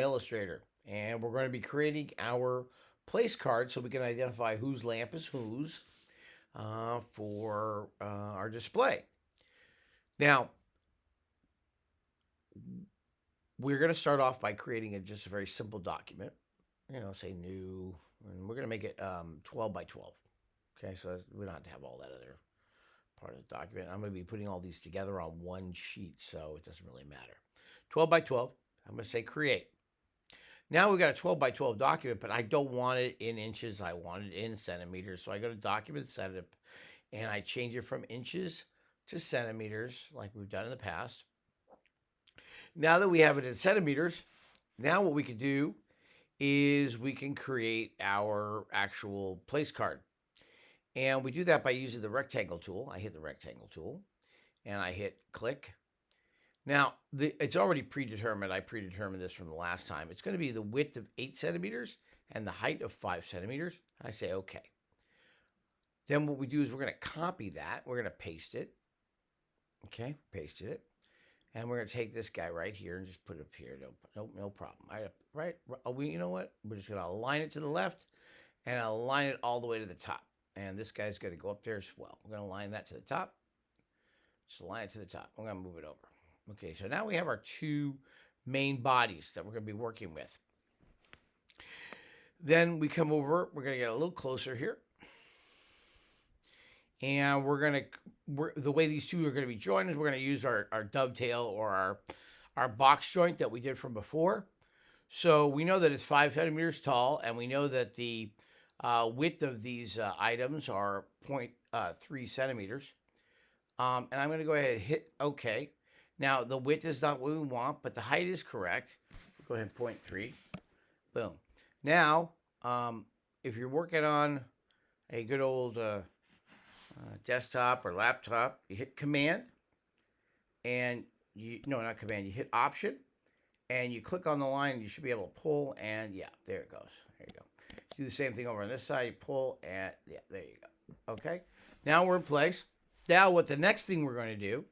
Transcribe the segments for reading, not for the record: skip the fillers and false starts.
Illustrator, and we're going to be creating our place card so we can identify whose lamp is whose for our display. Now, we're going to start off by creating just a very simple document. Say new, and we're going to make it 12 by 12. Okay, so we don't have to have all that other part of the document. I'm going to be putting all these together on one sheet, so it doesn't really matter. 12 by 12. I'm going to say create. Now we've got a 12 by 12 document, but I don't want it in inches. I want it in centimeters. So I go to document setup and I change it from inches to centimeters like we've done in the past. Now that we have it in centimeters, now what we can do is we can create our actual place card. And we do that by using the rectangle tool. I hit the rectangle tool and I hit click. Now, it's already predetermined. I predetermined this from the last time. It's going to be the width of 8 centimeters and the height of 5 centimeters. I say, okay. Then what we do is we're going to copy that. We're going to paste it. Okay, pasted it. And we're going to take this guy right here and just put it up here. No problem. You know what? We're just going to align it to the left and align it all the way to the top. And this guy's going to go up there as well. We're going to align that to the top. Just align it to the top. We're going to move it over. Okay, so now we have our two main bodies that we're going to be working with. Then we come over, we're going to get a little closer here. And the way these two are going to be joined is we're going to use our dovetail or our box joint that we did from before. So we know that it's 5 centimeters tall, and we know that the width of these items are 0.3 centimeters. And I'm going to go ahead and hit OK. Now, the width is not what we want, but the height is correct. Go ahead, 0.3. Boom. Now, if you're working on a good old desktop or laptop, you hit Command, and you hit Option, and you click on the line, and you should be able to pull, and yeah, there it goes. There you go. Do the same thing over on this side. You pull, and yeah, there you go. Okay. Now we're in place. Now, what the next thing we're going to do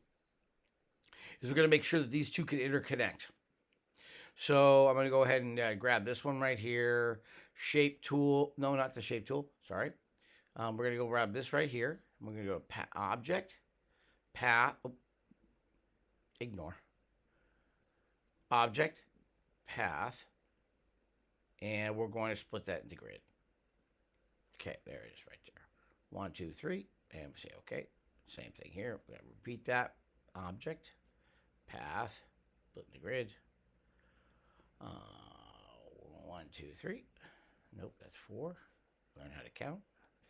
is we're going to make sure that these two can interconnect. So I'm going to go ahead and grab this one right here. Shape tool. No, not the shape tool. Sorry. We're going to go grab this right here. We're going to go to Object, Path. Ignore. Object, Path. And we're going to split that into grid. Okay, there it is right there. 1, 2, 3. And we say OK. Same thing here. We're going to repeat that. Object, Path, split the grid. 1, 2, 3. Nope, that's 4. Learn how to count.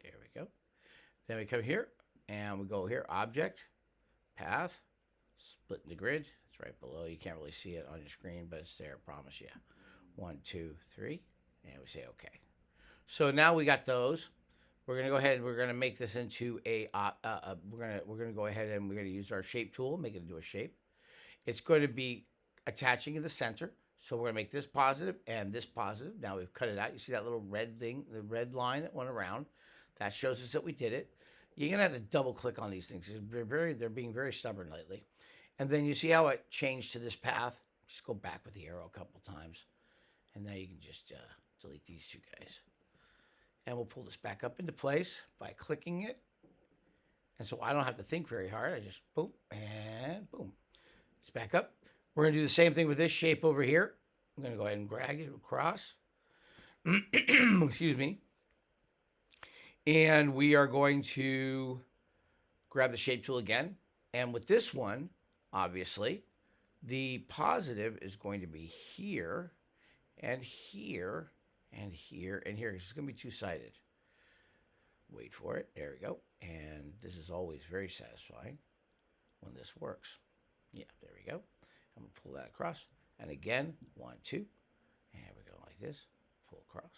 There we go. Then we come here and we go here. Object, Path, split the grid. It's right below. You can't really see it on your screen, but it's there. I promise you. 1, 2, 3, and we say OK. So now we got those. We're gonna go ahead and we're gonna make this into a. We're gonna go ahead and we're gonna use our shape tool, make it into a shape. It's going to be attaching in the center. So we're going to make this positive and this positive. Now we've cut it out. You see that little red thing, the red line that went around? That shows us that we did it. You're going to have to double click on these things. They're being very stubborn lately. And then you see how it changed to this path? Just go back with the arrow a couple times. And now you can just delete these two guys. And we'll pull this back up into place by clicking it. And so I don't have to think very hard. I just boom and boom. It's back up. We're going to do the same thing with this shape over here. I'm going to go ahead and drag it across. Excuse me. And we are going to grab the shape tool again. And with this one, obviously, the positive is going to be here and here and here and here. It's going to be two-sided. Wait for it. There we go. And this is always very satisfying when this works. Yeah, there we go. I'm going to pull that across. And again, 1, 2. And we go like this. Pull across.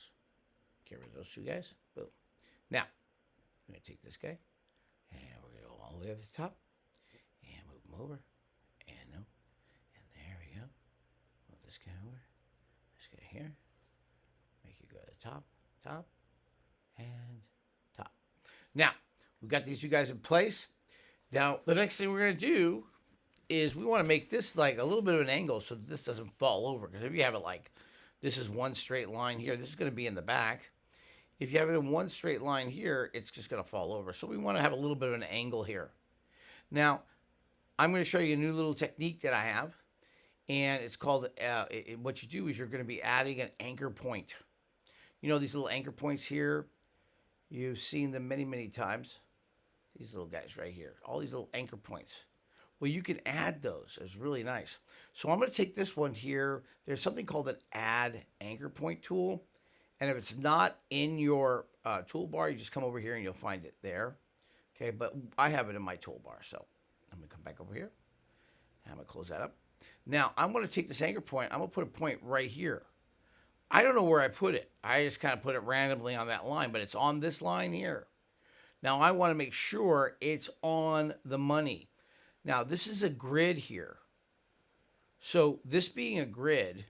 Get rid of those two guys. Boom. Now, I'm going to take this guy. And we're going to go all the way to the top. And move him over. And no. And there we go. Move this guy over. This guy here. Make it go to the top. Top. And top. Now, we've got these two guys in place. Now, the next thing we're going to do is we want to make this like a little bit of an angle so that this doesn't fall over. Because if you have it like This is one straight line here. This is going to be in the back. If you have it in one straight line here, it's just going to fall over. So we want to have a little bit of an angle here. Now, I'm going to show you a new little technique that I have. And it's called, what you do is you're going to be adding an anchor point. You know these little anchor points here? You've seen them many, many times. These little guys right here. All these little anchor points. Well, you can add those. It's really nice. So I'm going to take this one here. There's something called an add anchor point tool. And if it's not in your toolbar, you just come over here and you'll find it there. Okay, but I have it in my toolbar. So I'm going to come back over here. And I'm going to close that up. Now, I'm going to take this anchor point. I'm going to put a point right here. I don't know where I put it. I just kind of put it randomly on that line, but it's on this line here. Now, I want to make sure it's on the money. Now, this is a grid here. So this being a grid,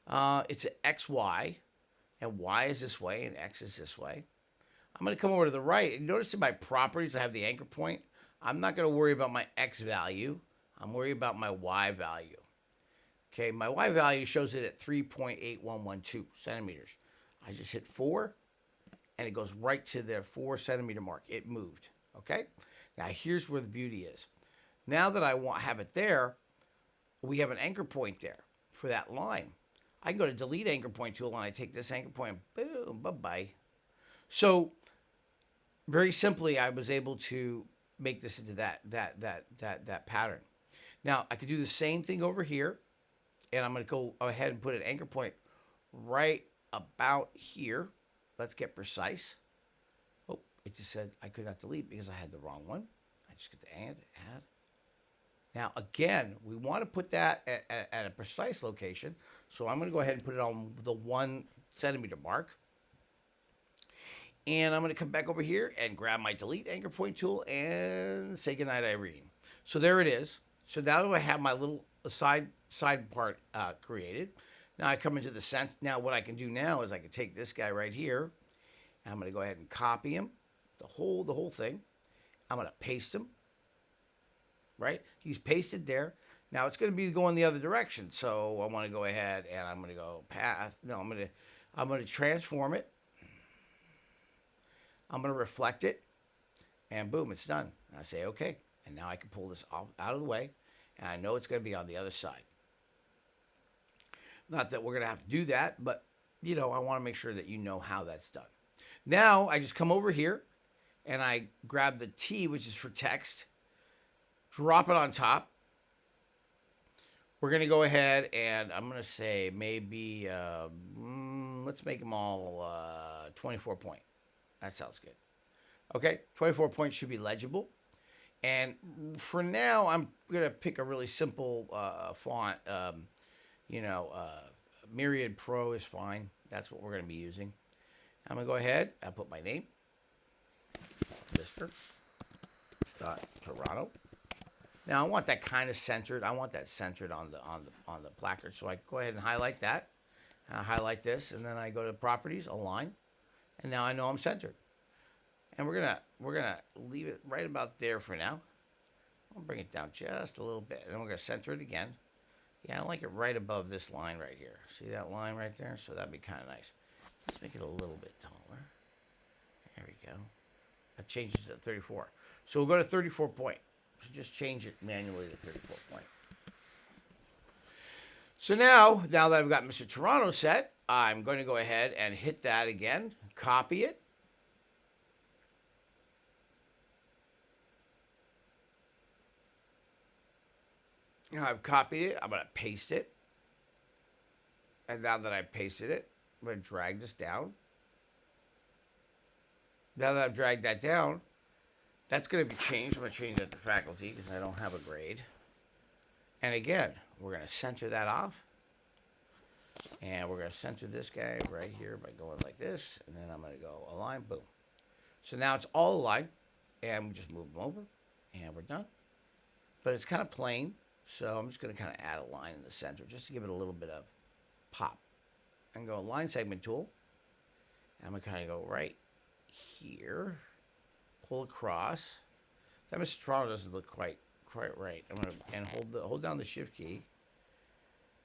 it's an X, Y, and Y is this way, and X is this way. I'm going to come over to the right. And notice in my properties, I have the anchor point. I'm not going to worry about my X value. I'm worried about my Y value. Okay, my Y value shows it at 3.8112 centimeters. I just hit 4, and it goes right to the 4 centimeter mark. It moved. Okay, now here's where the beauty is. Now that I have it there, we have an anchor point there for that line. I can go to delete anchor point tool, and I take this anchor point, boom, bye-bye. So very simply, I was able to make this into that pattern. Now, I could do the same thing over here, and I'm going to go ahead and put an anchor point right about here. Let's get precise. Oh, it just said I could not delete because I had the wrong one. I just get to add. Now, again, we want to put that at a precise location, so I'm going to go ahead and put it on the 1 centimeter mark. And I'm going to come back over here and grab my delete anchor point tool and say goodnight, Irene. So there it is. So now I have my little side part created. Now I come into the center. Now what I can do now is I can take this guy right here, and I'm going to go ahead and copy him, the whole thing. I'm going to paste him. Right? He's pasted there. Now it's going to be going the other direction. So I want to go ahead and I'm going to go path. No, I'm going to transform it. I'm going to reflect it, and boom, it's done. And I say okay. And now I can pull this out of the way, and I know it's going to be on the other side. Not that we're going to have to do that, but, you know, I want to make sure that you know how that's done. Now, I just come over here, and I grab the T, which is for text, drop it on top. We're going to go ahead, and I'm going to say maybe, let's make them all 24 point. That sounds good. Okay, 24 points should be legible. And for now, I'm going to pick a really simple font. Myriad Pro is fine. That's what we're going to be using. I'm going to go ahead. I'll put my name. Mr. Toronto. Now, I want that kind of centered. I want that centered on the placard. So I go ahead and highlight that. And I highlight this. And then I go to Properties, Align. And now I know I'm centered. And we're gonna leave it right about there for now. I'll bring it down just a little bit, and then we're gonna center it again. Yeah, I like it right above this line right here. See that line right there? So that'd be kind of nice. Let's make it a little bit taller. There we go. That changes to 34. So we'll go to 34 point. So just change it manually to 34 point. So now that I've got Mr. Toronto set, I'm going to go ahead and hit that again, copy it. Now I've copied it. I'm going to paste it. And now that I've pasted it, I'm going to drag this down. Now that I've dragged that down, that's going to be changed. I'm going to change it to faculty because I don't have a grade. And again, we're going to center that off. And we're going to center this guy right here by going like this. And then I'm going to go align, boom. So now it's all aligned. And we just move them over. And we're done. But it's kind of plain. So I'm just going to kind of add a line in the center just to give it a little bit of pop. And go line segment tool. I'm going to kind of go right here. Pull across. That Mr. Toronto doesn't look quite right. I'm going to hold down the shift key.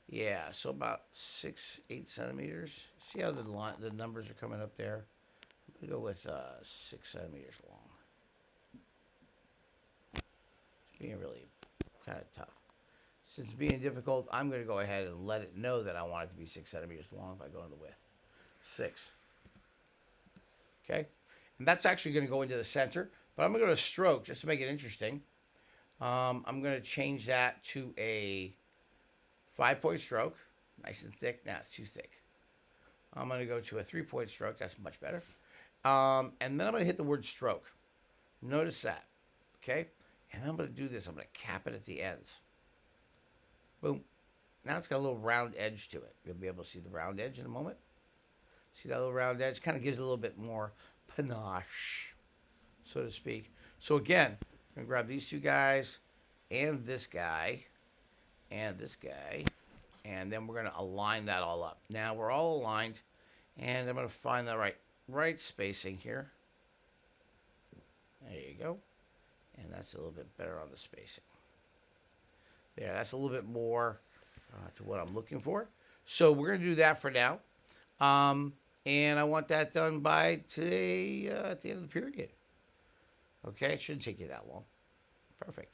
Yeah, so about 8 centimeters. See how the numbers are coming up there? I'm gonna go with 6 centimeters long. It's being really kind of tough. Since it's being difficult, I'm gonna go ahead and let it know that I want it to be 6 centimeters long by going to the width. 6. Okay, and that's actually gonna go into the center. But I'm gonna go to stroke just to make it interesting. I'm gonna change that to a 5-point stroke, nice and thick. Now it's too thick. I'm going to go to a 3-point stroke. That's much better. And then I'm going to hit the word stroke. Notice that. Okay? And I'm going to do this. I'm going to cap it at the ends. Boom. Now it's got a little round edge to it. You'll be able to see the round edge in a moment. See that little round edge? Kind of gives it a little bit more panache, so to speak. So again, I'm going to grab these two guys and this guy and this guy. And then we're going to align that all up. Now we're all aligned. And I'm going to find the right spacing here. There you go. And that's a little bit better on the spacing. There, that's a little bit more to what I'm looking for. So we're going to do that for now. And I want that done by today at the end of the period. Okay, it shouldn't take you that long. Perfect.